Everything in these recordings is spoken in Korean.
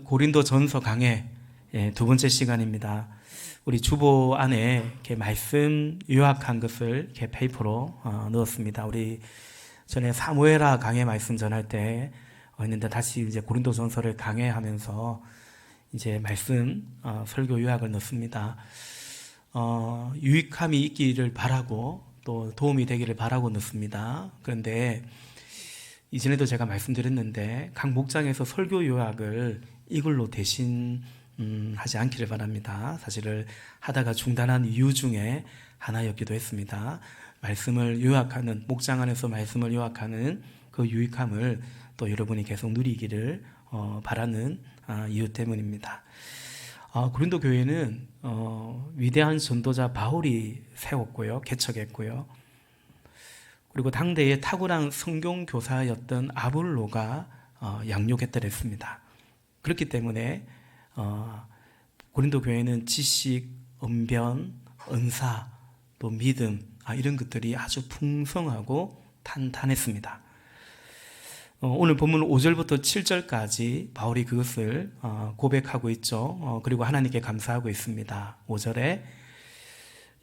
고린도전서 강해 두 번째 시간입니다. 우리 주보 안에 이렇게 말씀 요약한 것을 이렇게 페이퍼로 넣었습니다. 우리 전에 사무엘하 강해 말씀 전할 때 했는데 다시 이제 고린도전서를 강해하면서 이제 말씀 설교 요약을 넣습니다. 유익함이 있기를 바라고 또 도움이 되기를 바라고 넣습니다. 그런데 이전에도 제가 말씀드렸는데 각 목장에서 설교 요약을 이걸로 대신 하지 않기를 바랍니다. 사실을 하다가 중단한 이유 중에 하나였기도 했습니다. 말씀을 요약하는, 목장 안에서 말씀을 요약하는 그 유익함을 또 여러분이 계속 누리기를 바라는 이유 때문입니다. 고린도 교회는 위대한 전도자 바울이 세웠고요, 개척했고요. 그리고 당대의 탁월한 성경 교사였던 아볼로가 양육했더랬습니다. 그렇기 때문에 고린도 교회는 지식, 언변, 은사, 또 믿음 이런 것들이 아주 풍성하고 탄탄했습니다. 오늘 본문 5절부터 7절까지 바울이 그것을 고백하고 있죠. 그리고 하나님께 감사하고 있습니다. 5절에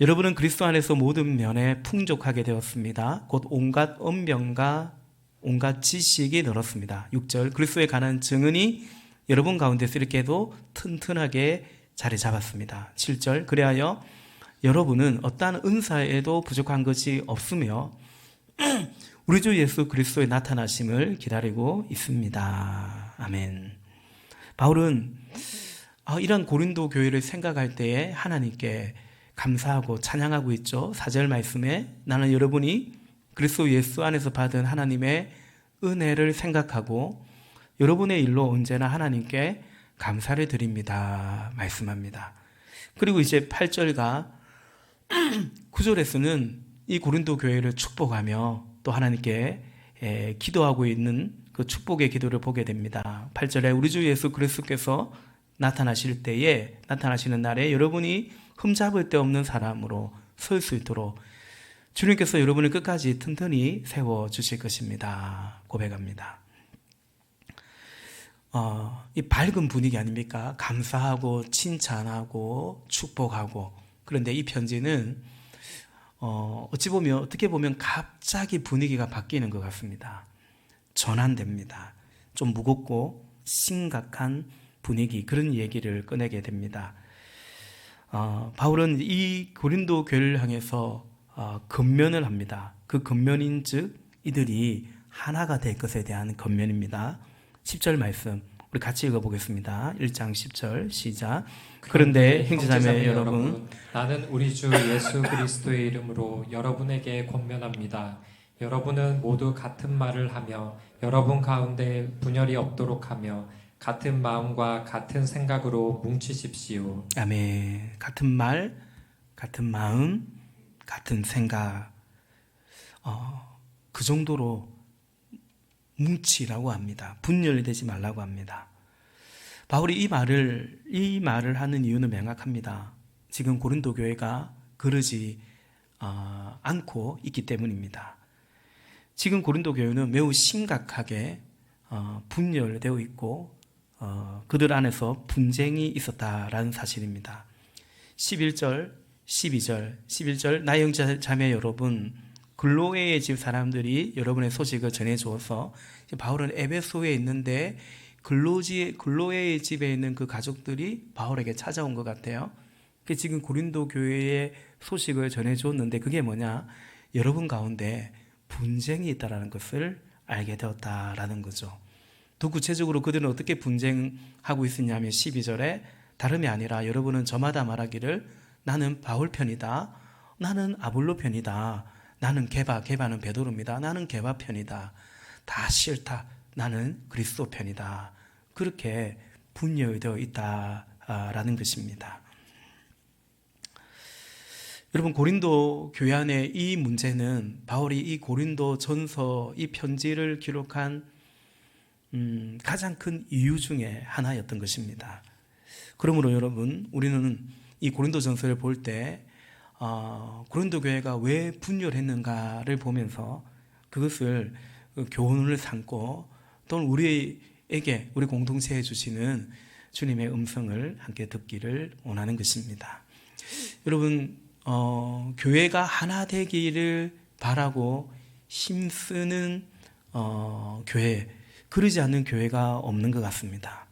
여러분은 그리스도 안에서 모든 면에 풍족하게 되었습니다. 곧 온갖 언변과 온갖 지식이 늘었습니다. 6절 그리스도에 관한 증언이 여러분 가운데서 이렇게도 튼튼하게 자리 잡았습니다. 7절 그리하여 여러분은 어떠한 은사에도 부족한 것이 없으며 우리 주 예수 그리스도의 나타나심을 기다리고 있습니다. 아멘. 바울은 이런 고린도 교회를 생각할 때에 하나님께 감사하고 찬양하고 있죠. 4절 말씀에 나는 여러분이 그리스도 예수 안에서 받은 하나님의 은혜를 생각하고 여러분의 일로 언제나 하나님께 감사를 드립니다. 말씀합니다. 그리고 이제 8절과 9절에서는 이 고린도 교회를 축복하며 또 하나님께 기도하고 있는 그 축복의 기도를 보게 됩니다. 8절에 우리 주 예수 그리스도께서 나타나시는 날에 여러분이 흠잡을 데 없는 사람으로 설 수 있도록 주님께서 여러분을 끝까지 튼튼히 세워주실 것입니다. 고백합니다. 이 밝은 분위기 아닙니까? 감사하고 칭찬하고 축복하고. 그런데 이 편지는 어떻게 보면 갑자기 분위기가 바뀌는 것 같습니다. 전환됩니다. 좀 무겁고 심각한 분위기, 그런 얘기를 꺼내게 됩니다. 바울은 이 고린도 교회를 향해서 권면을 합니다. 그 권면인 즉 이들이 하나가 될 것에 대한 권면입니다. 10절 말씀 우리 같이 읽어보겠습니다. 1장 10절 시작. 그런데 형제자매 여러분, 나는 우리 주 예수 그리스도의 이름으로 여러분에게 권면합니다. 여러분은 모두 같은 말을 하며 여러분 가운데 분열이 없도록 하며 같은 마음과 같은 생각으로 뭉치십시오. 아멘. 같은 말, 같은 마음, 같은 생각. 그 정도로 뭉치라고 합니다. 분열되지 말라고 합니다. 바울이 이 말을 하는 이유는 명확합니다. 지금 고린도 교회가 그러지 않고 있기 때문입니다. 지금 고린도 교회는 매우 심각하게 분열되어 있고 그들 안에서 분쟁이 있었다라는 사실입니다. 11절, 11절 나의 형제 자매 여러분, 글로에의 집 사람들이 여러분의 소식을 전해주어서 바울은 에베소에 있는데 글로에의 집에 있는 그 가족들이 바울에게 찾아온 것 같아요. 지금 고린도 교회의 소식을 전해주었는데 그게 뭐냐? 여러분 가운데 분쟁이 있다는 것을 알게 되었다라는 거죠. 더 구체적으로 그들은 어떻게 분쟁하고 있었냐면 12절에 다름이 아니라 여러분은 저마다 말하기를 나는 바울 편이다. 나는 아볼로 편이다. 나는 게바는 베드로입니다. 나는 게바 편이다. 다 싫다. 나는 그리스도 편이다. 그렇게 분열되어 있다라는 것입니다. 여러분 고린도 교회 안에 이 문제는 바울이 이 고린도 전서 이 편지를 기록한 가장 큰 이유 중에 하나였던 것입니다. 그러므로 여러분 우리는 이 고린도 전서를 볼 때 고린도 교회가 왜 분열했는가를 보면서 그것을 교훈을 삼고 또는 우리의 교회에게 우리 공동체에 주시는 주님의 음성을 함께 듣기를 원하는 것입니다. 여러분, 교회가 하나 되기를 바라고 힘쓰는 교회, 그러지 않는 교회가 없는 것 같습니다.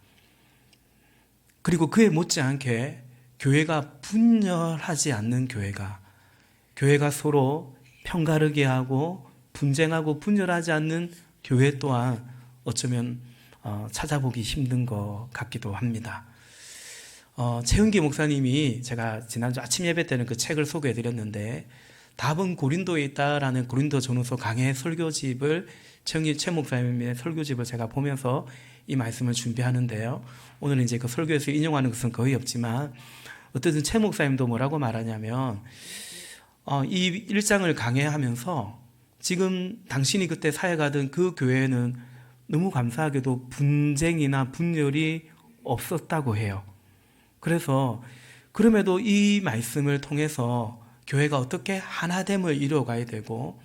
그리고 그에 못지않게 교회가 분열하지 않는 교회가 서로 편가르게 하고 분쟁하고 분열하지 않는 교회 또한 어쩌면 찾아보기 힘든 것 같기도 합니다. 최은기 목사님이 제가 지난주 아침 예배 때는 그 책을 소개해드렸는데 답은 고린도에 있다라는 고린도 전후서 강해 설교집을 최 목사님의 설교집을 제가 보면서 이 말씀을 준비하는데요. 오늘은 이제 그 설교에서 인용하는 것은 거의 없지만 어쨌든 최 목사님도 뭐라고 말하냐면 이 일장을 강해하면서 지금 당신이 그때 사역하던 그 교회는 너무 감사하게도 분쟁이나 분열이 없었다고 해요. 그래서 그럼에도 이 말씀을 통해서 교회가 어떻게 하나됨을 이루어가야 되고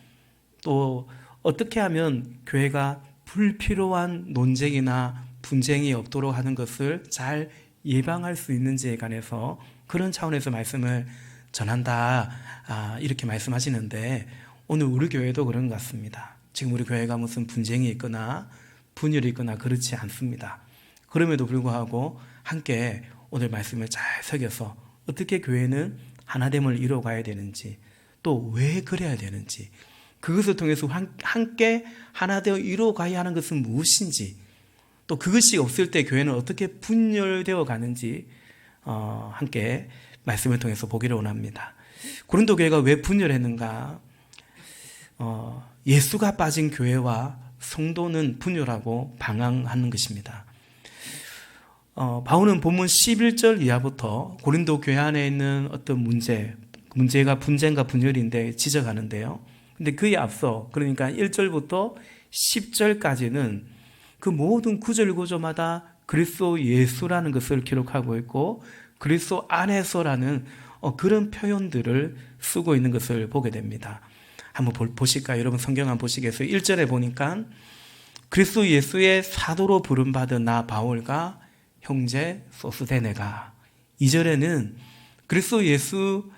또 어떻게 하면 교회가 불필요한 논쟁이나 분쟁이 없도록 하는 것을 잘 예방할 수 있는지에 관해서 그런 차원에서 말씀을 전한다, 이렇게 말씀하시는데 오늘 우리 교회도 그런 것 같습니다. 지금 우리 교회가 무슨 분쟁이 있거나 분열이 있거나 그렇지 않습니다. 그럼에도 불구하고 함께 오늘 말씀을 잘 새겨서 어떻게 교회는 하나됨을 이루어가야 되는지 또 왜 그래야 되는지 그것을 통해서 함께 하나되어 이루어가야 하는 것은 무엇인지 또 그것이 없을 때 교회는 어떻게 분열되어 가는지 함께 말씀을 통해서 보기를 원합니다. 고린도 교회가 왜 분열했는가? 예수가 빠진 교회와 성도는 분열하고 방황하는 것입니다. 바울은 본문 11절 이하부터 고린도 교회 안에 있는 어떤 문제가 분쟁과 분열인데 지적하는데요. 근데 그에 앞서 그러니까 1절부터 10절까지는 그 모든 구절 구조마다 그리스도 예수라는 것을 기록하고 있고 그리스도 안에서라는 그런 표현들을 쓰고 있는 것을 보게 됩니다. 한번 보실까요? 여러분 성경 한번 보시겠어요? 1절에 보니까 그리스도 예수의 사도로 부름받은 나 바울과 형제 소스데네가 2절에는 그리스도 예수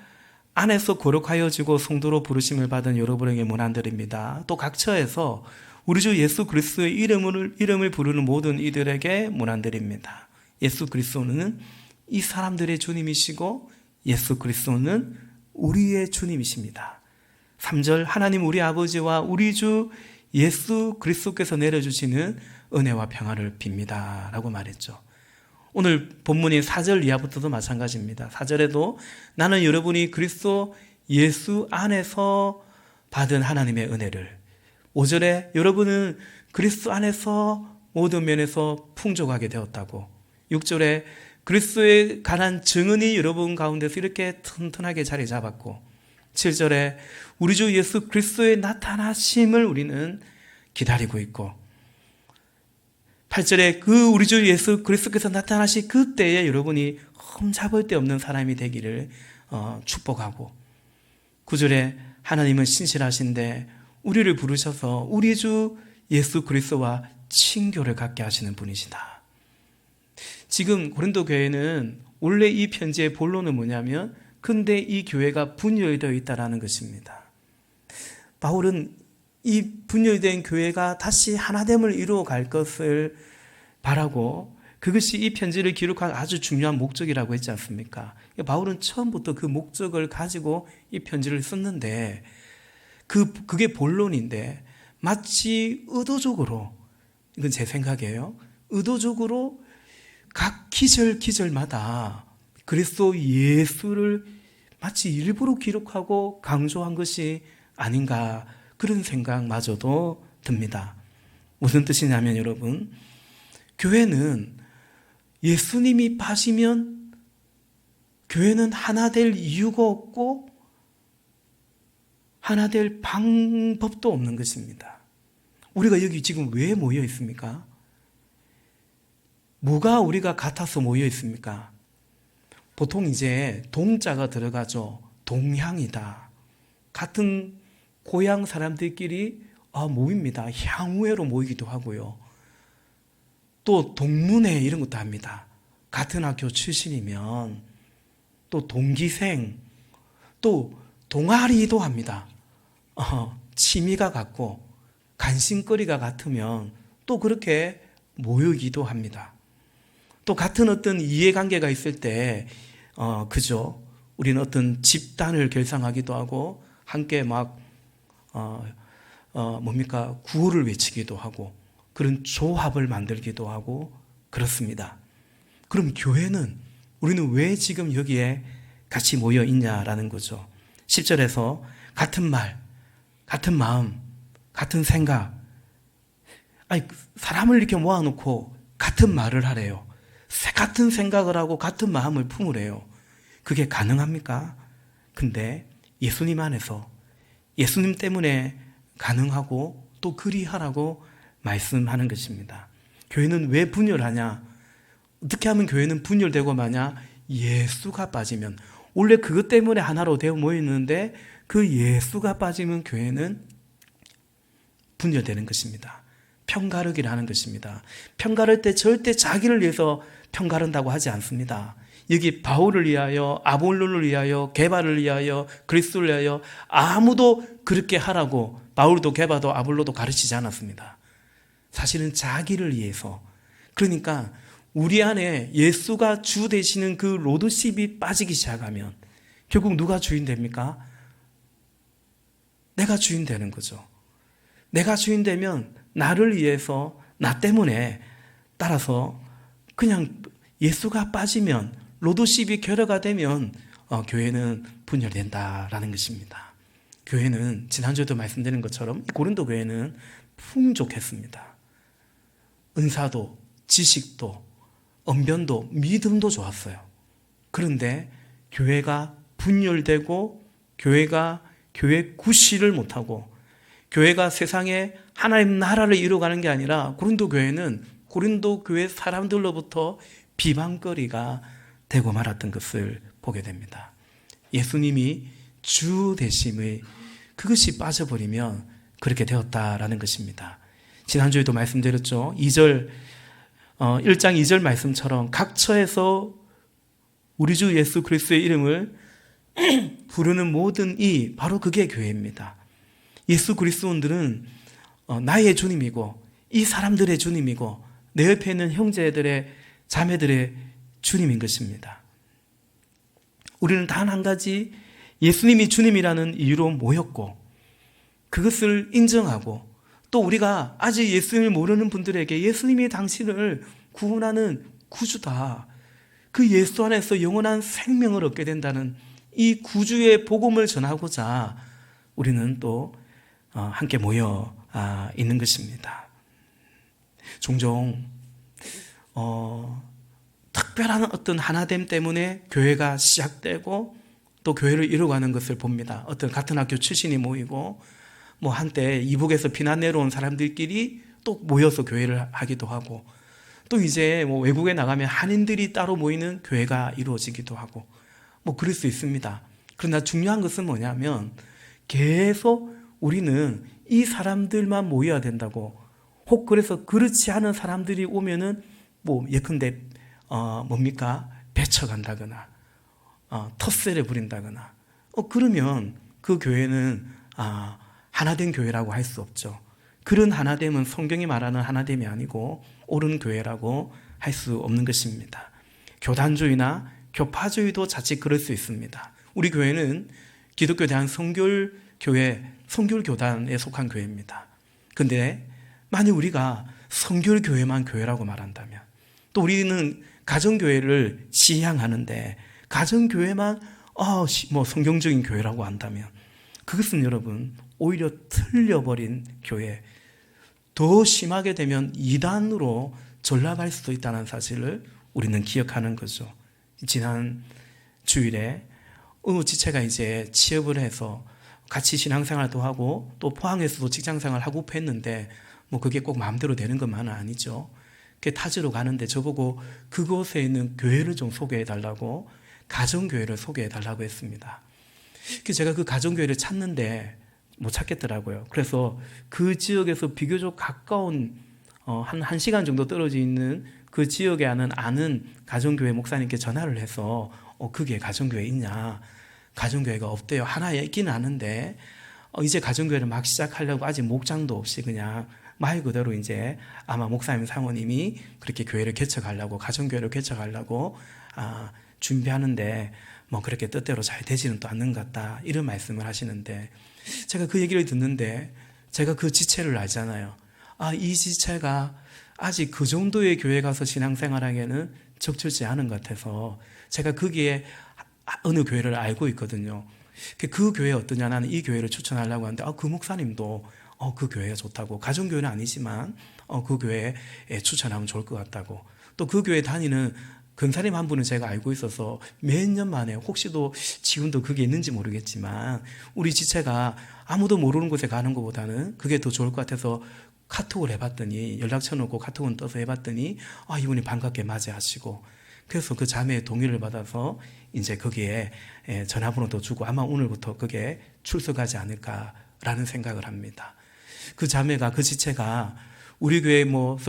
안에서 거룩하여지고 성도로 부르심을 받은 여러분에게 문안드립니다. 또 각처에서 우리 주 예수 그리스도의 이름을 부르는 모든 이들에게 문안드립니다. 예수 그리스도는 이 사람들의 주님이시고 예수 그리스도는 우리의 주님이십니다. 3절 하나님 우리 아버지와 우리 주 예수 그리스도께서 내려주시는 은혜와 평화를 빕니다 라고 말했죠. 오늘 본문인 4절 이하부터도 마찬가지입니다. 4절에도 나는 여러분이 그리스도 예수 안에서 받은 하나님의 은혜를 5절에 여러분은 그리스도 안에서 모든 면에서 풍족하게 되었다고 6절에 그리스도에 관한 증언이 여러분 가운데서 이렇게 튼튼하게 자리 잡았고 7절에 우리 주 예수 그리스도의 나타나심을 우리는 기다리고 있고 8절에 그 우리 주 예수 그리스도께서 나타나신 그때에 여러분이 흠잡을 데 없는 사람이 되기를 축복하고 9절에 하나님은 신실하신데 우리를 부르셔서 우리 주 예수 그리스도와 친교를 갖게 하시는 분이시다. 지금 고린도 교회는 원래 이 편지의 본론은 뭐냐면 근데 이 교회가 분열되어 있다는 것입니다. 바울은 이 분열된 교회가 다시 하나됨을 이루어 갈 것을 바라고 그것이 이 편지를 기록한 아주 중요한 목적이라고 했지 않습니까? 바울은 처음부터 그 목적을 가지고 이 편지를 썼는데 그게 본론인데 마치 의도적으로 이건 제 생각이에요. 의도적으로 각 기절마다 그리스도 예수를 마치 일부러 기록하고 강조한 것이 아닌가 그런 생각마저도 듭니다. 무슨 뜻이냐면 여러분 교회는 예수님이 빠지면 교회는 하나 될 이유가 없고 하나 될 방법도 없는 것입니다. 우리가 여기 지금 왜 모여 있습니까? 뭐가 우리가 같아서 모여 있습니까? 보통 이제 동자가 들어가죠. 동향이다. 같은 고향 사람들끼리 모입니다. 향후회로 모이기도 하고요. 또 동문회 이런 것도 합니다. 같은 학교 출신이면 또 동기생, 또 동아리도 합니다. 취미가 같고 관심거리가 같으면 또 그렇게 모이기도 합니다. 또 같은 어떤 이해관계가 있을 때 그죠? 우리는 어떤 집단을 결성하기도 하고 함께 막 구호를 외치기도 하고 그런 조합을 만들기도 하고 그렇습니다. 그럼 교회는 우리는 왜 지금 여기에 같이 모여 있냐라는 거죠. 10절에서 같은 말, 같은 마음, 같은 생각. 아니, 사람을 이렇게 모아놓고 같은 말을 하래요. 같은 생각을 하고 같은 마음을 품으래요. 그게 가능합니까? 근데 예수님 안에서 예수님 때문에 가능하고 또 그리하라고 말씀하는 것입니다. 교회는 왜 분열하냐? 어떻게 하면 교회는 분열되고 마냐? 예수가 빠지면, 원래 그것 때문에 하나로 되어 모였는데 그 예수가 빠지면 교회는 분열되는 것입니다. 편가르기를 하는 것입니다. 편가를 때 절대 자기를 위해서 편가른다고 하지 않습니다. 여기 바울을 위하여, 아볼로를 위하여, 게바를 위하여, 그리스도를 위하여 아무도 그렇게 하라고 바울도 게바도 아볼로도 가르치지 않았습니다. 사실은 자기를 위해서. 그러니까 우리 안에 예수가 주 되시는 그 로드십이 빠지기 시작하면 결국 누가 주인 됩니까? 내가 주인 되는 거죠. 내가 주인 되면 나를 위해서, 나 때문에, 따라서 그냥 예수가 빠지면, 로드십이 결여가 되면 교회는 분열된다라는 것입니다. 교회는 지난주에도 말씀드린 것처럼 고린도 교회는 풍족했습니다. 은사도, 지식도, 언변도, 믿음도 좋았어요. 그런데 교회가 분열되고 교회 구실을 못하고 교회가 세상에 하나님 나라를 이루어가는 게 아니라 고린도 교회는 고린도 교회 사람들로부터 비방거리가 되고 말았던 것을 보게 됩니다. 예수님이 주 되심의 그것이 빠져버리면 그렇게 되었다라는 것입니다. 지난주에도 말씀드렸죠. 1장 2절 말씀처럼 각처에서 우리 주 예수 그리스도의 이름을 부르는 모든 이, 바로 그게 교회입니다. 예수 그리스도인들은 나의 주님이고 이 사람들의 주님이고 내 옆에 있는 형제들의 자매들의 주님인 것입니다. 우리는 단 한 가지 예수님이 주님이라는 이유로 모였고 그것을 인정하고 또 우리가 아직 예수님을 모르는 분들에게 예수님이 당신을 구원하는 구주다. 그 예수 안에서 영원한 생명을 얻게 된다는 이 구주의 복음을 전하고자 우리는 또 함께 모여 있는 것입니다. 종종 특별한 어떤 하나됨 때문에 교회가 시작되고 또 교회를 이루어가는 것을 봅니다. 어떤 같은 학교 출신이 모이고 뭐 한때 이북에서 피난 내려온 사람들끼리 또 모여서 교회를 하기도 하고 또 이제 뭐 외국에 나가면 한인들이 따로 모이는 교회가 이루어지기도 하고 뭐 그럴 수 있습니다. 그러나 중요한 것은 뭐냐면 계속 우리는 이 사람들만 모여야 된다고, 혹 그래서 그렇지 않은 사람들이 오면은 뭐 예컨대 배쳐간다거나 텃세를 부린다거나 그러면 그 교회는 하나된 교회라고 할 수 없죠. 그런 하나됨은 성경이 말하는 하나됨이 아니고 옳은 교회라고 할 수 없는 것입니다. 교단주의나 교파주의도 자칫 그럴 수 있습니다. 우리 교회는 기독교 대한성결교회 성결교단에 속한 교회입니다. 그런데 만약 우리가 성결교회만 교회라고 말한다면, 또 우리는 가정교회를 지향하는데 가정교회만 성경적인 교회라고 한다면 그것은 여러분 오히려 틀려버린 교회, 더 심하게 되면 이단으로 전락할 수도 있다는 사실을 우리는 기억하는 거죠. 지난 주일에 어느 지체가 이제 취업을 해서 같이 신앙생활도 하고 또 포항에서도 직장생활을 하고 했는데 뭐 그게 꼭 마음대로 되는 것만은 아니죠. 그 타지로 가는데 저보고 그곳에 있는 교회를 좀 소개해달라고, 가정교회를 소개해달라고 했습니다. 제가 그 가정교회를 찾는데 못 찾겠더라고요. 그래서 그 지역에서 비교적 가까운 한 시간 정도 떨어져 있는 그 지역에 아는 가정교회 목사님께 전화를 해서 그게 가정교회 있냐? 가정교회가 없대요. 하나에 있기는 아는데 이제 가정교회를 막 시작하려고 아직 목장도 없이 그냥 말 그대로 이제 아마 목사님 사모님이 그렇게 교회를 개척하려고 가정교회를 개척하려고 준비하는데 뭐 그렇게 뜻대로 잘 되지는 또 않는 것 같다 이런 말씀을 하시는데 제가 그 얘기를 듣는데 제가 그 지체를 알잖아요. 이 지체가 아직 그 정도의 교회 가서 신앙생활하기에는 적절치 않은 것 같아서 제가 거기에 어느 교회를 알고 있거든요. 그 교회 어떠냐, 나는 이 교회를 추천하려고 하는데 그 목사님도 그 교회가 좋다고, 가정교회는 아니지만 그 교회에 추천하면 좋을 것 같다고, 또 그 교회 다니는 권사님 한 분은 제가 알고 있어서 몇 년 만에, 혹시도 지금도 그게 있는지 모르겠지만 우리 지체가 아무도 모르는 곳에 가는 것보다는 그게 더 좋을 것 같아서 카톡을 해봤더니, 연락처 넣고 카톡은 떠서 해봤더니 이분이 반갑게 맞이하시고, 그래서 그 자매의 동의를 받아서 이제 거기에 전화번호도 주고 아마 오늘부터 그게 출석하지 않을까라는 생각을 합니다. 그 자매가, 그 지체가 우리 교회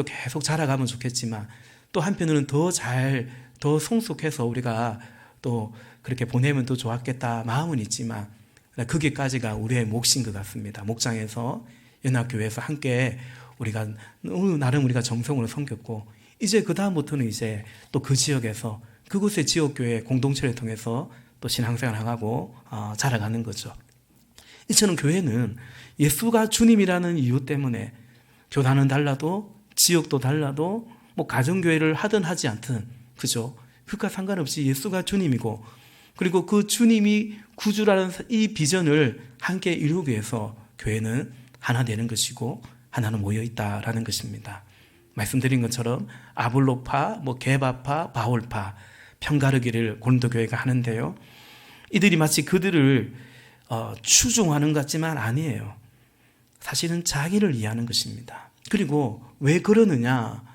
계속 자라가면 좋겠지만 또 한편으로는 더 성숙해서 우리가 또 그렇게 보내면 더 좋았겠다 마음은 있지만 거기까지가 우리의 몫인 것 같습니다. 목장에서, 연합교회에서 함께 우리가 나름 우리가 정성으로 섬겼고, 이제 그 다음부터는 이제 또 그 지역에서 그곳의 지역교회 공동체를 통해서 또 신앙생활을 하고 자라가는 거죠. 이처럼 교회는 예수가 주님이라는 이유 때문에 교단은 달라도 지역도 달라도 가정교회를 하든 하지 않든, 그죠? 그것과 상관없이 예수가 주님이고, 그리고 그 주님이 구주라는 이 비전을 함께 이루기 위해서 교회는 하나 되는 것이고 하나는 모여 있다라는 것입니다. 말씀드린 것처럼 아볼로파, 게바파, 바울파 편가르기를 고린도 교회가 하는데요. 이들이 마치 그들을 추종하는 것 같지만 아니에요. 사실은 자기를 이해하는 것입니다. 그리고 왜 그러느냐?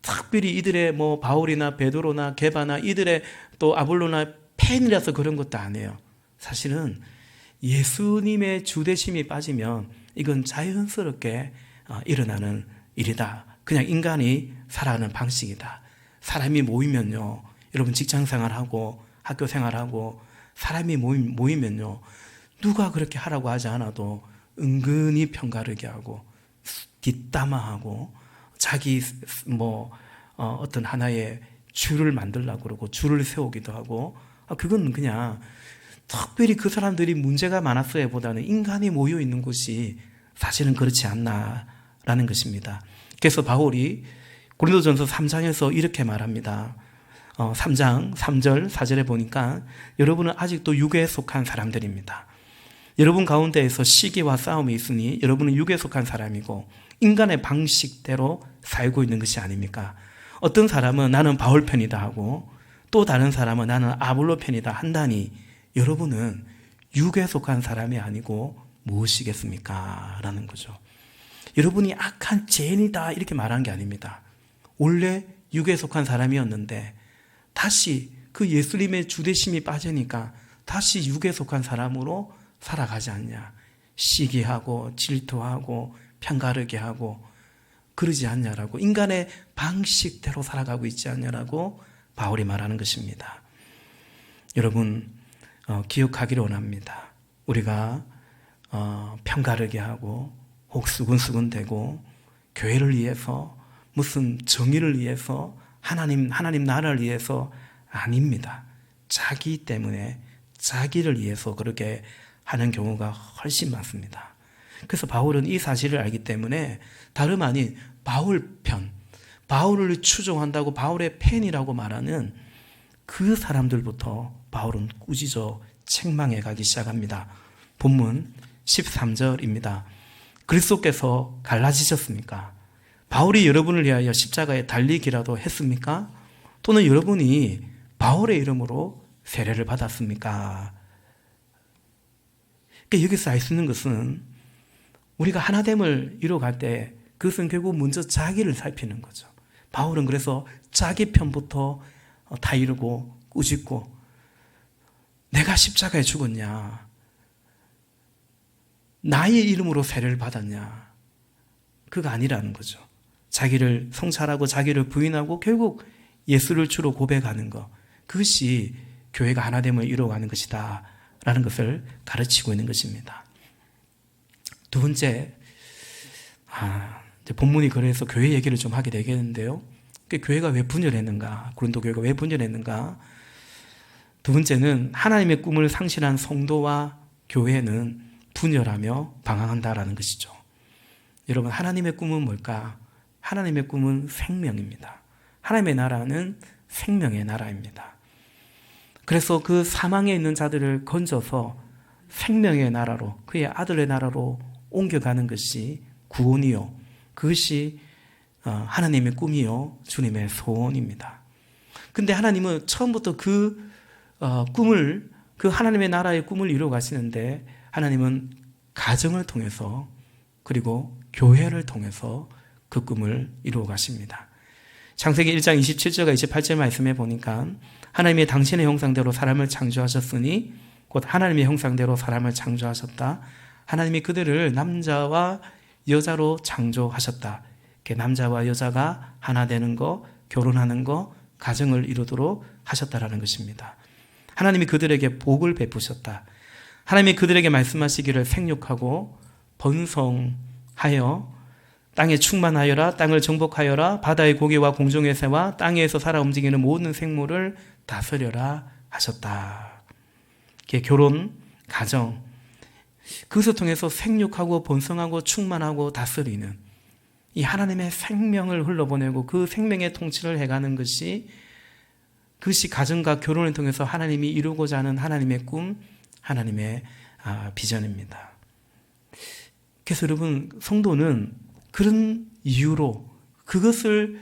특별히 이들의 바울이나 베드로나 게바나 이들의 또 아볼로나 팬이라서 그런 것도 아니에요. 사실은 예수님의 주되심이 빠지면 이건 자연스럽게 일어나는 일이다. 그냥 인간이 살아가는 방식이다. 사람이 모이면요, 여러분 직장생활하고 학교생활하고 사람이 모이면요, 누가 그렇게 하라고 하지 않아도 은근히 편가르게 하고 뒷담화하고 자기 어떤 하나의 줄을 만들려고 그러고 줄을 세우기도 하고, 그건 그냥 특별히 그 사람들이 문제가 많았어야 보다는 인간이 모여 있는 곳이 사실은 그렇지 않나라는 것입니다. 그래서 바울이 고린도전서 3장에서 이렇게 말합니다. 3장 3절 4절에 보니까 여러분은 아직도 육에 속한 사람들입니다. 여러분 가운데에서 시기와 싸움이 있으니 여러분은 육에 속한 사람이고 인간의 방식대로 살고 있는 것이 아닙니까? 어떤 사람은 나는 바울 편이다 하고 또 다른 사람은 나는 아볼로 편이다 한다니 여러분은 육에 속한 사람이 아니고 무엇이겠습니까? 라는 거죠. 여러분이 악한 죄인이다 이렇게 말한 게 아닙니다. 원래 육에 속한 사람이었는데 다시 그 예수님의 주되심이 빠지니까 다시 육에 속한 사람으로 살아가지 않냐. 시기하고 질투하고 편가르게 하고 그러지 않냐라고, 인간의 방식대로 살아가고 있지 않냐라고 바울이 말하는 것입니다. 여러분 기억하기를 원합니다. 우리가 편가르게 하고 혹 수근수근대고 교회를 위해서 무슨 정의를 위해서 하나님 나라를 위해서 아닙니다. 자기 때문에 자기를 위해서 그렇게 하는 경우가 훨씬 많습니다. 그래서 바울은 이 사실을 알기 때문에 다름 아닌 바울 편, 바울을 추종한다고 바울의 팬이라고 말하는 그 사람들부터 바울은 꾸짖어 책망해 가기 시작합니다. 본문 13절입니다. 그리스도께서 갈라지셨습니까? 바울이 여러분을 위하여 십자가에 달리기라도 했습니까? 또는 여러분이 바울의 이름으로 세례를 받았습니까? 그러니까 여기서 알 수 있는 것은 우리가 하나됨을 이루어갈 때 그것은 결국 먼저 자기를 살피는 거죠. 바울은 그래서 자기 편부터 다 이루고 꾸짖고, 내가 십자가에 죽었냐? 나의 이름으로 세례를 받았냐? 그거 아니라는 거죠. 자기를 성찰하고 자기를 부인하고 결국 예수를 주로 고백하는 것, 그것이 교회가 하나됨을 이루어가는 것이다 라는 것을 가르치고 있는 것입니다. 두 번째, 이제 본문이 그래서 교회 얘기를 좀 하게 되겠는데요. 교회가 왜 분열했는가, 고린도 교회가 왜 분열했는가. 두 번째는 하나님의 꿈을 상실한 성도와 교회는 분열하며 방황한다라는 것이죠. 여러분, 하나님의 꿈은 뭘까? 하나님의 꿈은 생명입니다. 하나님의 나라는 생명의 나라입니다. 그래서 그 사망에 있는 자들을 건져서 생명의 나라로, 그의 아들의 나라로 옮겨가는 것이 구원이요, 그것이 하나님의 꿈이요 주님의 소원입니다. 근데 하나님은 처음부터 그 꿈을, 그 하나님의 나라의 꿈을 이루어 가시는데 하나님은 가정을 통해서 그리고 교회를 통해서 그 꿈을 이루어 가십니다. 창세기 1장 27절과 28절 말씀에 보니까 하나님이 당신의 형상대로 사람을 창조하셨으니 곧 하나님의 형상대로 사람을 창조하셨다. 하나님이 그들을 남자와 여자로 창조하셨다. 남자와 여자가 하나 되는 거, 결혼하는 거, 가정을 이루도록 하셨다라는 것입니다. 하나님이 그들에게 복을 베푸셨다. 하나님이 그들에게 말씀하시기를 생육하고 번성하여 땅에 충만하여라, 땅을 정복하여라, 바다의 고기와 공중의 새와 땅에서 살아 움직이는 모든 생물을 다스려라 하셨다. 결혼, 가정, 그것을 통해서 생육하고 번성하고 충만하고 다스리는 이 하나님의 생명을 흘러보내고 그 생명의 통치를 해가는 것이, 그것이 가정과 결혼을 통해서 하나님이 이루고자 하는 하나님의 꿈, 하나님의 비전입니다. 그래서 여러분, 성도는 그런 이유로 그것을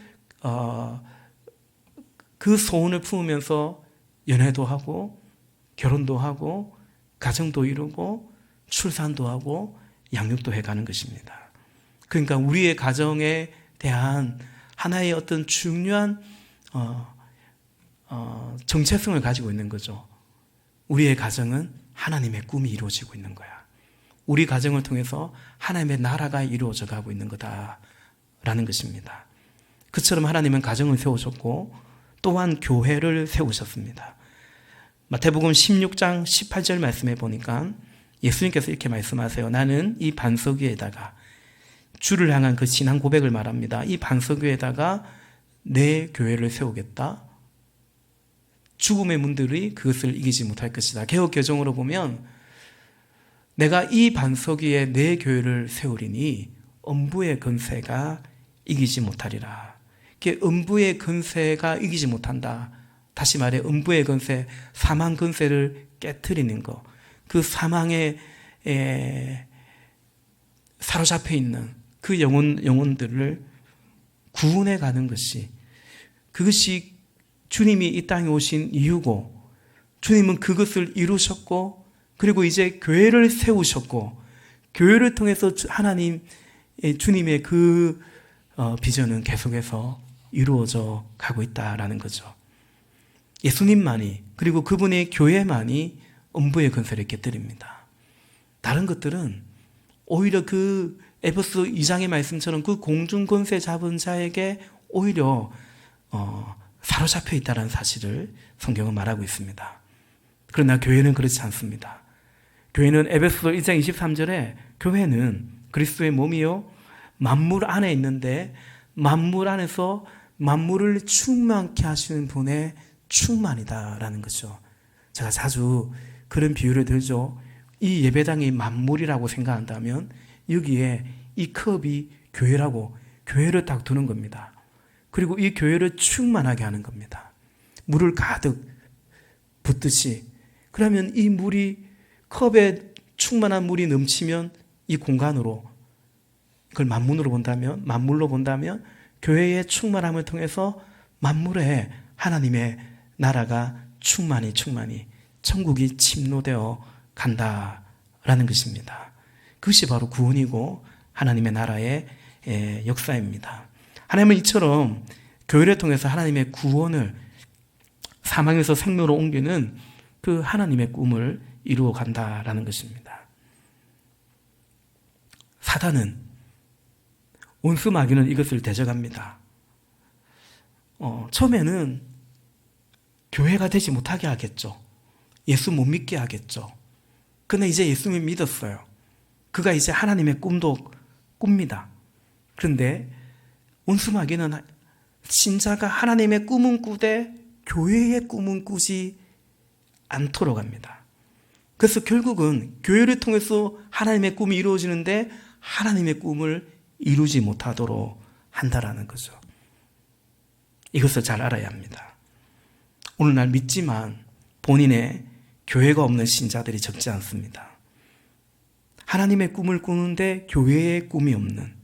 그 소원을 품으면서 연애도 하고 결혼도 하고 가정도 이루고 출산도 하고 양육도 해가는 것입니다. 그러니까 우리의 가정에 대한 하나의 어떤 중요한 정체성을 가지고 있는 거죠. 우리의 가정은 하나님의 꿈이 이루어지고 있는 거야. 우리 가정을 통해서 하나님의 나라가 이루어져 가고 있는 거다라는 것입니다. 그처럼 하나님은 가정을 세우셨고 또한 교회를 세우셨습니다. 마태복음 16장 18절 말씀해 보니까 예수님께서 이렇게 말씀하세요. 나는 이 반석 위에다가, 주를 향한 그 신앙 고백을 말합니다. 이 반석 위에다가 내 교회를 세우겠다. 죽음의 문들이 그것을 이기지 못할 것이다. 개역 개정으로 보면 내가 이 반석 위에 내 교회를 세우리니 음부의 권세가 이기지 못하리라. 음부의 권세가 이기지 못한다. 다시 말해 음부의 권세, 사망 권세를 깨트리는 것, 그 사망에 사로잡혀 있는 그 영혼들을 구원해 가는 것이, 그것이 주님이 이 땅에 오신 이유고, 주님은 그것을 이루셨고, 그리고 이제 교회를 세우셨고, 교회를 통해서 하나님, 주님의 그 비전은 계속해서 이루어져 가고 있다라는 거죠. 예수님만이, 그리고 그분의 교회만이 음부의 권세를 깨뜨립니다. 다른 것들은 오히려 그 에베소 2장의 말씀처럼 그 공중 권세 잡은 자에게 오히려 사로잡혀 있다는 사실을 성경은 말하고 있습니다. 그러나 교회는 그렇지 않습니다. 교회는 에베소 1장 23절에 교회는 그리스도의 몸이요 만물 안에 있는데 만물 안에서 만물을 충만케 하시는 분의 충만이다라는 거죠. 제가 자주 그런 비유를 들죠. 이 예배당이 만물이라고 생각한다면 여기에 이 컵이 교회라고, 교회를 딱 두는 겁니다. 그리고 이 교회를 충만하게 하는 겁니다. 물을 가득 붓듯이. 그러면 이 물이, 컵에 충만한 물이 넘치면 이 공간으로, 그걸 만물로 본다면 교회의 충만함을 통해서 만물에 하나님의 나라가 충만히 천국이 침노되어 간다라는 것입니다. 그것이 바로 구원이고 하나님의 나라의 역사입니다. 하나님은 이처럼 교회를 통해서 하나님의 구원을, 사망에서 생명으로 옮기는 그 하나님의 꿈을 이루어 간다라는 것입니다. 사단은 원수 마귀는 이것을 대적합니다. 처음에는 교회가 되지 못하게 하겠죠. 예수 못 믿게 하겠죠. 근데 이제 예수님 믿었어요. 그가 이제 하나님의 꿈도 꿉니다. 그런데 원수 마귀는 신자가 하나님의 꿈은 꾸되 교회의 꿈은 꾸지 않도록 합니다. 그래서 결국은 교회를 통해서 하나님의 꿈이 이루어지는데 하나님의 꿈을 이루지 못하도록 한다라는 거죠. 이것을 잘 알아야 합니다. 오늘날 믿지만 본인의 교회가 없는 신자들이 적지 않습니다. 하나님의 꿈을 꾸는데 교회의 꿈이 없는,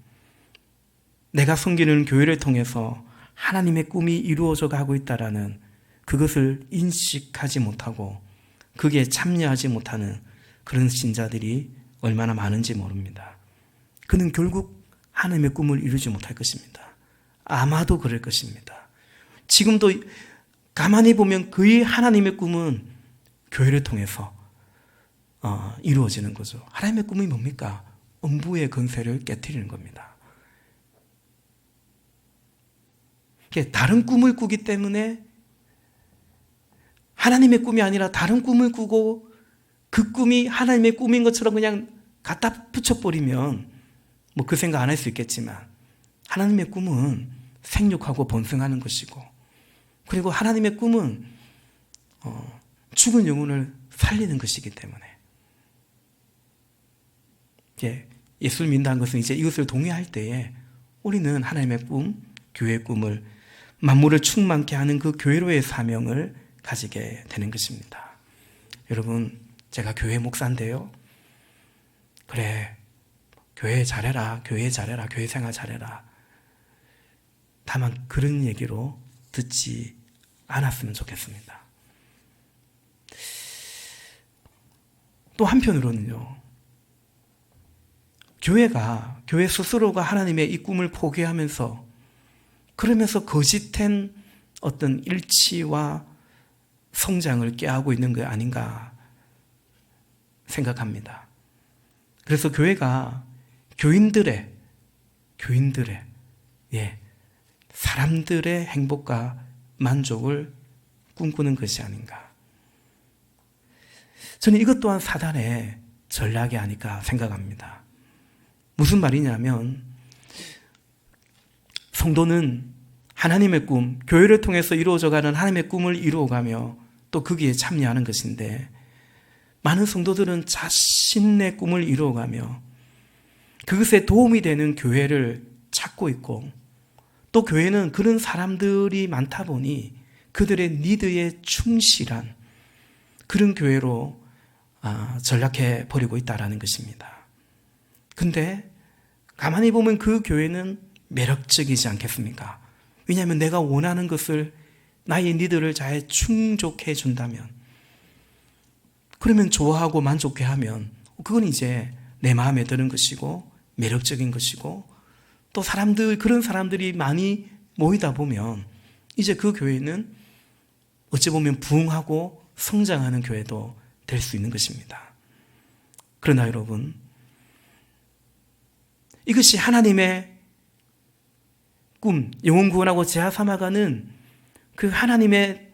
내가 섬기는 교회를 통해서 하나님의 꿈이 이루어져 가고 있다라는 그것을 인식하지 못하고 거기에 참여하지 못하는 그런 신자들이 얼마나 많은지 모릅니다. 그는 결국 하나님의 꿈을 이루지 못할 것입니다. 아마도 그럴 것입니다. 지금도 가만히 보면 그의 하나님의 꿈은 교회를 통해서 이루어지는 거죠. 하나님의 꿈이 뭡니까? 음부의 권세를 깨트리는 겁니다. 다른 꿈을 꾸기 때문에 하나님의 꿈이 아니라 다른 꿈을 꾸고 그 꿈이 하나님의 꿈인 것처럼 그냥 갖다 붙여버리면 뭐 그 생각 안 할 수 있겠지만 하나님의 꿈은 생육하고 번성하는 것이고, 그리고 하나님의 꿈은 죽은 영혼을 살리는 것이기 때문에 예수를 믿는다는 것은 이제 이것을 동의할 때에 우리는 하나님의 꿈, 교회의 꿈을, 만물을 충만케 하는 그 교회로의 사명을 가지게 되는 것입니다. 여러분, 제가 교회 목사인데요. 그래, 교회 잘해라, 교회 잘해라, 교회 생활 잘해라. 다만 그런 얘기로 듣지 않았으면 좋겠습니다. 또 한편으로는요, 교회 스스로가 하나님의 이 꿈을 포기하면서 그러면서 거짓된 어떤 일치와 성장을 깨하고 있는 게 아닌가 생각합니다. 그래서 교회가 교인들의 사람들의 행복과 만족을 꿈꾸는 것이 아닌가. 저는 이것 또한 사단의 전략이 아닐까 생각합니다. 무슨 말이냐면, 성도는 하나님의 꿈, 교회를 통해서 이루어져가는 하나님의 꿈을 이루어가며 또 거기에 참여하는 것인데, 많은 성도들은 자신의 꿈을 이루어가며 그것에 도움이 되는 교회를 찾고 있고, 또 교회는 그런 사람들이 많다 보니 그들의 니드에 충실한 그런 교회로 전락해 버리고 있다는 것입니다. 근데 가만히 보면 그 교회는 매력적이지 않겠습니까? 왜냐하면 내가 원하는 것을, 나의 니드를 잘 충족해 준다면, 그러면 좋아하고 만족해하면 그건 이제 내 마음에 드는 것이고 매력적인 것이고, 또 그런 사람들이 많이 모이다 보면 이제 그 교회는 어찌 보면 부흥하고 성장하는 교회도 될 수 있는 것입니다. 그러나 여러분, 이것이 하나님의 꿈, 영혼 구원하고 제하 삼아가는 그 하나님의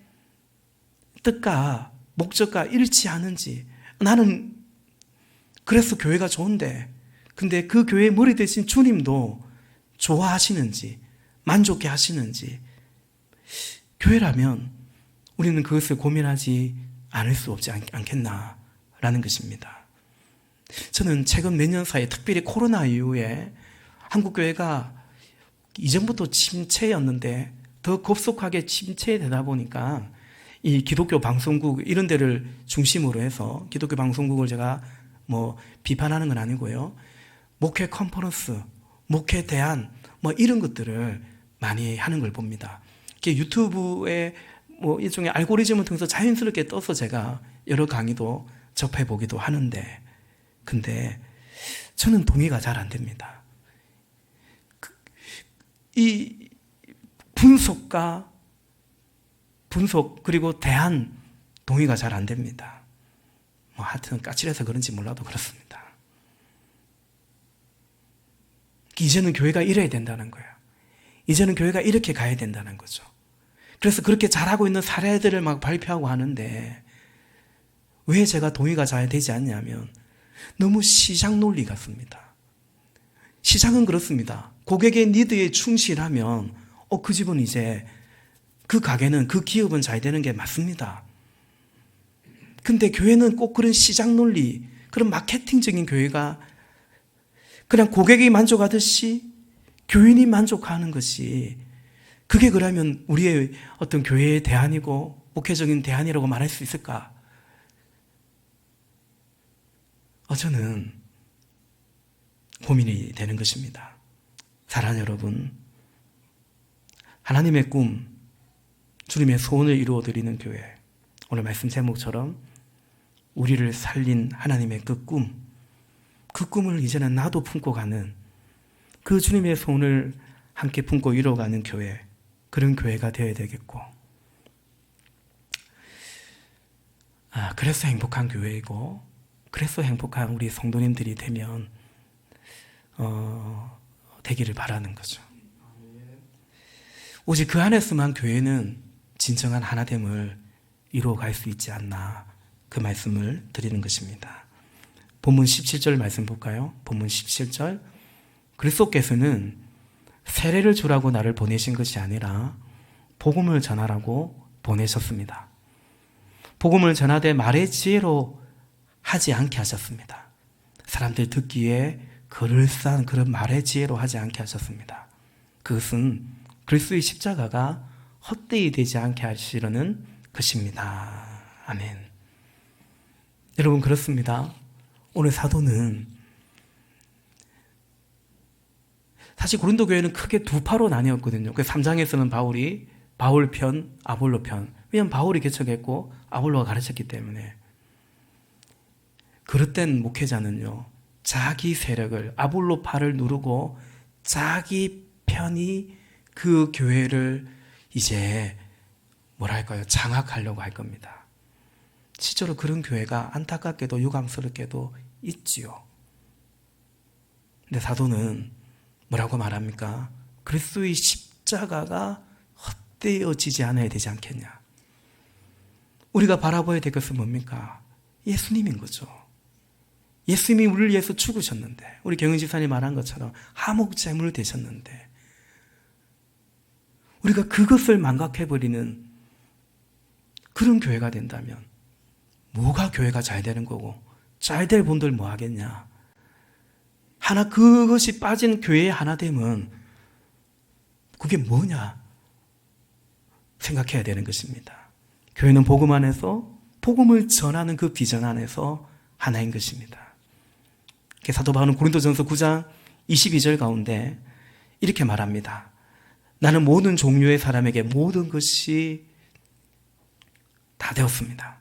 뜻과 목적과 일치하는지, 나는 그래서 교회가 좋은데, 근데 그 교회의 머리 대신 주님도 좋아하시는지, 만족해 하시는지, 교회라면 우리는 그것을 고민하지 않을 수 없지 않겠나라는 것입니다. 저는 최근 몇 년 사이에, 특별히 코로나 이후에 한국교회가 이전부터 침체였는데 더 급속하게 침체되다 보니까 이 기독교 방송국 이런 데를 중심으로 해서, 기독교 방송국을 제가 뭐 비판하는 건 아니고요, 목회 컨퍼런스, 목회 대안 이런 것들을 많이 하는 걸 봅니다. 유튜브에 일종의 알고리즘을 통해서 자연스럽게 떠서 제가 여러 강의도 접해보기도 하는데, 근데 저는 동의가 잘 안 됩니다. 이 분석 그리고 대안 동의가 잘 안 됩니다. 하여튼 까칠해서 그런지 몰라도 그렇습니다. 이제는 교회가 이래야 된다는 거예요. 이제는 교회가 이렇게 가야 된다는 거죠. 그래서 그렇게 잘하고 있는 사례들을 막 발표하고 하는데 왜 제가 동의가 잘 되지 않냐면 너무 시장 논리 같습니다. 시장은 그렇습니다. 고객의 니드에 충실하면 그 집은 이제 그 가게는 그 기업은 잘 되는 게 맞습니다. 근데 교회는 꼭 그런 시장 논리, 그런 마케팅적인 교회가 그냥 고객이 만족하듯이 교인이 만족하는 것이 그게 그러면 우리의 어떤 교회의 대안이고 목회적인 대안이라고 말할 수 있을까? 저는 고민이 되는 것입니다. 사랑하는 여러분, 하나님의 꿈, 주님의 소원을 이루어드리는 교회, 오늘 말씀 제목처럼 우리를 살린 하나님의 그 꿈을 이제는 나도 품고 가는 그 주님의 소원을 함께 품고 이루어가는 교회, 그런 교회가 되어야 되겠고, 그래서 행복한 교회이고 그래서 행복한 우리 성도님들이 되기를 바라는 거죠. 오직 그 안에서만 교회는 진정한 하나됨을 이루어갈 수 있지 않나, 그 말씀을 드리는 것입니다. 본문 17절 말씀 볼까요? 본문 17절. 그리스도께서는 세례를 주라고 나를 보내신 것이 아니라 복음을 전하라고 보내셨습니다. 복음을 전하되 말의 지혜로 하지 않게 하셨습니다. 사람들 듣기에 그럴싸한 그런 말의 지혜로 하지 않게 하셨습니다. 그것은 그리스도의 십자가가 헛되이 되지 않게 하시려는 것입니다. 아멘. 여러분, 그렇습니다. 오늘 사도는 사실 고린도 교회는 크게 두 파로 나뉘었거든요. 그 3장에서는 바울이 바울 편, 아볼로 편. 왜냐하면 바울이 개척했고 아볼로가 가르쳤기 때문에. 그릇된 목회자는요, 자기 세력을, 아볼로 파를 누르고 자기 편이 그 교회를 이제 장악하려고 할 겁니다. 실제로 그런 교회가 안타깝게도 유감스럽게도 있지요. 근데 사도는 뭐라고 말합니까? 그리스도의 십자가가 헛되어지지 않아야 되지 않겠냐. 우리가 바라봐야 될 것은 뭡니까? 예수님인 거죠. 예수님이 우리를 위해서 죽으셨는데, 우리 경영 집사님 말한 것처럼 화목제물 되셨는데, 우리가 그것을 망각해버리는 그런 교회가 된다면 뭐가 교회가 잘 되는 거고, 잘 될 분들 뭐 하겠냐. 그것이 빠진 교회의 하나됨은 그게 뭐냐 생각해야 되는 것입니다. 교회는 복음 안에서, 복음을 전하는 그 비전 안에서 하나인 것입니다. 사도 바울은 고린도전서 9장 22절 가운데 이렇게 말합니다. 나는 모든 종류의 사람에게 모든 것이 다 되었습니다.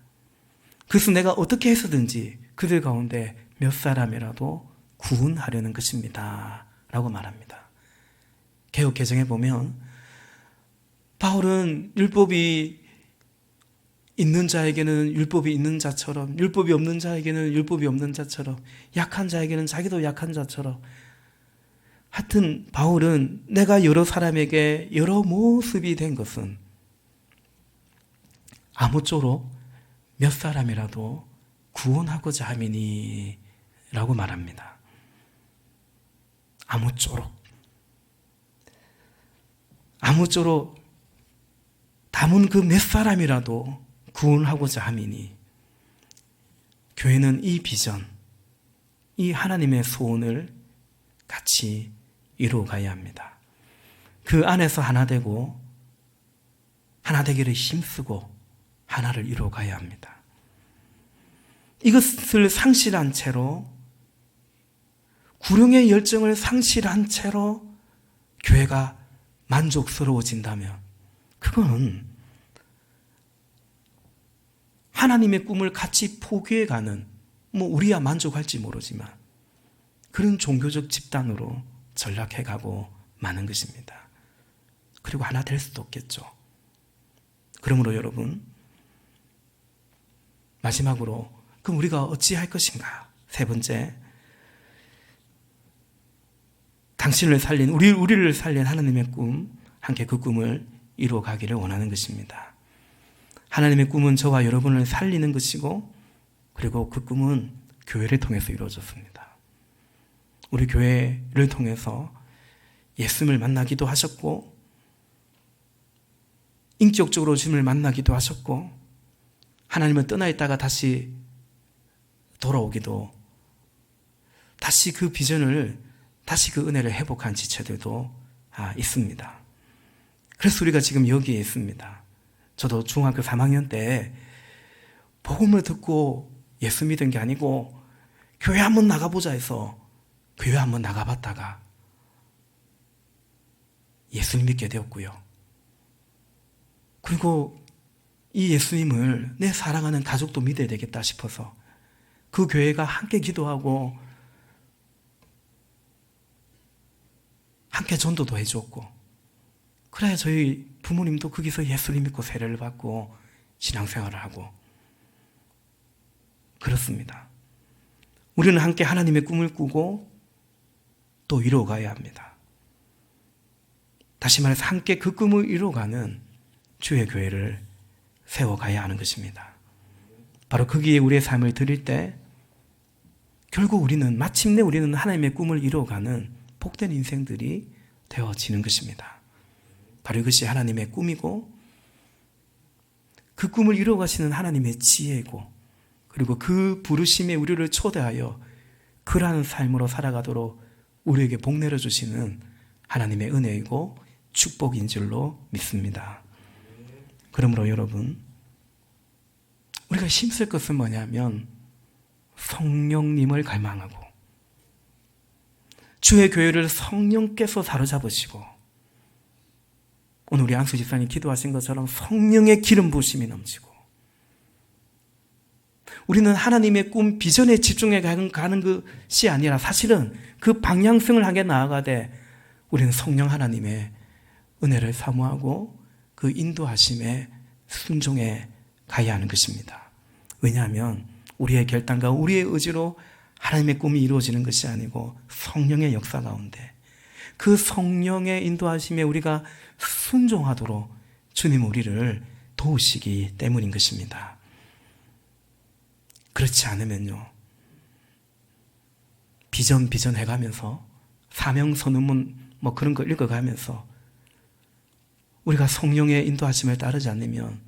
그래서 내가 어떻게 해서든지 그들 가운데 몇 사람이라도 구원하려는 것입니다. 라고 말합니다. 개역 개정에 보면 바울은 율법이 있는 자에게는 율법이 있는 자처럼, 율법이 없는 자에게는 율법이 없는 자처럼, 약한 자에게는 자기도 약한 자처럼, 하여튼 바울은 내가 여러 사람에게 여러 모습이 된 것은 아무쪼록 몇 사람이라도 구원하고자 함이니 라고 말합니다. 아무쪼록 담은 그 몇 사람이라도 구원하고자 함이니, 교회는 이 비전, 이 하나님의 소원을 같이 이루어가야 합니다. 그 안에서 하나 되고 하나 되기를 힘쓰고 하나를 이루어가야 합니다. 이것을 상실한 채로, 구령의 열정을 상실한 채로 교회가 만족스러워진다면 그거는 하나님의 꿈을 같이 포기해가는, 우리야 만족할지 모르지만 그런 종교적 집단으로 전락해가고 마는 것입니다. 그리고 하나 될 수도 없겠죠. 그러므로 여러분, 마지막으로 그럼 우리가 어찌할 것인가? 세 번째, 당신을 살린 우리를 살린 하나님의 꿈, 함께 그 꿈을 이루어 가기를 원하는 것입니다. 하나님의 꿈은 저와 여러분을 살리는 것이고, 그리고 그 꿈은 교회를 통해서 이루어졌습니다. 우리 교회를 통해서 예수님을 만나기도 하셨고, 인격적으로 주님을 만나기도 하셨고, 하나님을 떠나 있다가 다시 돌아오기도, 다시 그 비전을, 다시 그 은혜를 회복한 지체들도 있습니다. 그래서 우리가 지금 여기에 있습니다. 저도 중학교 3학년 때 복음을 듣고 예수 믿은 게 아니고 교회 한번 나가보자 해서 교회 한번 나가봤다가 예수님 믿게 되었고요. 그리고 이 예수님을 내 사랑하는 가족도 믿어야 되겠다 싶어서 그 교회가 함께 기도하고 함께 전도도 해주었고, 그래야 저희 부모님도 거기서 예수를 믿고 세례를 받고 신앙생활을 하고 그렇습니다. 우리는 함께 하나님의 꿈을 꾸고 또 이루어가야 합니다. 다시 말해서 함께 그 꿈을 이루어가는 주의 교회를 세워가야 하는 것입니다. 바로 거기에 우리의 삶을 드릴 때 결국 마침내 우리는 하나님의 꿈을 이루어가는 복된 인생들이 되어지는 것입니다. 바로 이것이 하나님의 꿈이고, 그 꿈을 이루어가시는 하나님의 지혜이고, 그리고 그 부르심에 우리를 초대하여 그러한 삶으로 살아가도록 우리에게 복 내려주시는 하나님의 은혜이고 축복인 줄로 믿습니다. 그러므로 여러분, 우리가 힘쓸 것은 뭐냐면 성령님을 갈망하고 주의 교회를 성령께서 사로잡으시고, 오늘 우리 안수 집사님 기도하신 것처럼 성령의 기름 부으심이 넘치고, 우리는 하나님의 꿈 비전에 집중해 가는 것이 아니라 사실은 그 방향성을 향해 나아가되 우리는 성령 하나님의 은혜를 사모하고 그 인도하심에 순종해 가야 하는 것입니다. 왜냐하면 우리의 결단과 우리의 의지로 하나님의 꿈이 이루어지는 것이 아니고 성령의 역사 가운데 그 성령의 인도하심에 우리가 순종하도록 주님 우리를 도우시기 때문인 것입니다. 그렇지 않으면요, 비전 해가면서 사명 선언문 그런 거 읽어가면서 우리가 성령의 인도하심을 따르지 않으면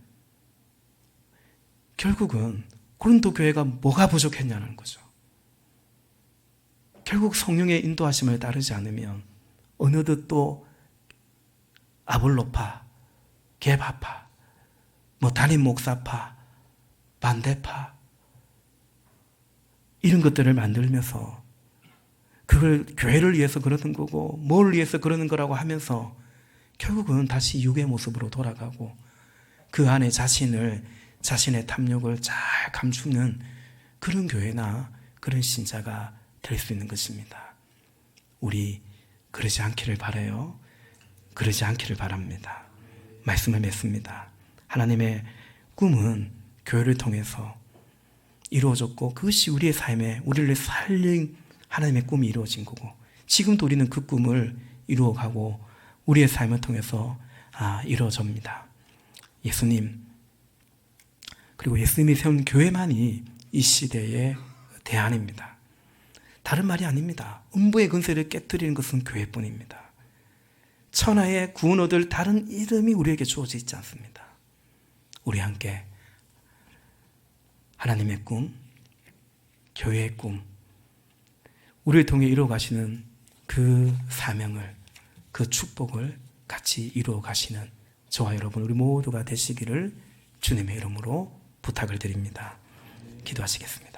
결국은 고린도 교회가 뭐가 부족했냐는 거죠. 결국 성령의 인도하심을 따르지 않으면 어느덧 또 아볼로파, 게바파, 담임 목사파, 반대파 이런 것들을 만들면서 그걸 교회를 위해서 그러는 거고 뭘 위해서 그러는 거라고 하면서 결국은 다시 육의 모습으로 돌아가고 그 안에 자신의 탐욕을 잘 감추는 그런 교회나 그런 신자가 될 수 있는 것입니다. 우리 그러지 않기를 바라요. 그러지 않기를 바랍니다. 말씀을 맺습니다. 하나님의 꿈은 교회를 통해서 이루어졌고 그것이 우리의 삶에 우리를 살린 하나님의 꿈이 이루어진 거고, 지금도 우리는 그 꿈을 이루어가고 우리의 삶을 통해서 이루어집니다. 예수님, 그리고 예수님이 세운 교회만이 이 시대의 대안입니다. 다른 말이 아닙니다. 음부의 근세를 깨뜨리는 것은 교회뿐입니다. 천하의 구원 얻을 다른 이름이 우리에게 주어져 있지 않습니다. 우리 함께 하나님의 꿈, 교회의 꿈, 우리를 통해 이루어 가시는 그 사명을, 그 축복을 같이 이루어 가시는 저와 여러분 우리 모두가 되시기를 주님의 이름으로 부탁을 드립니다. 기도하시겠습니다.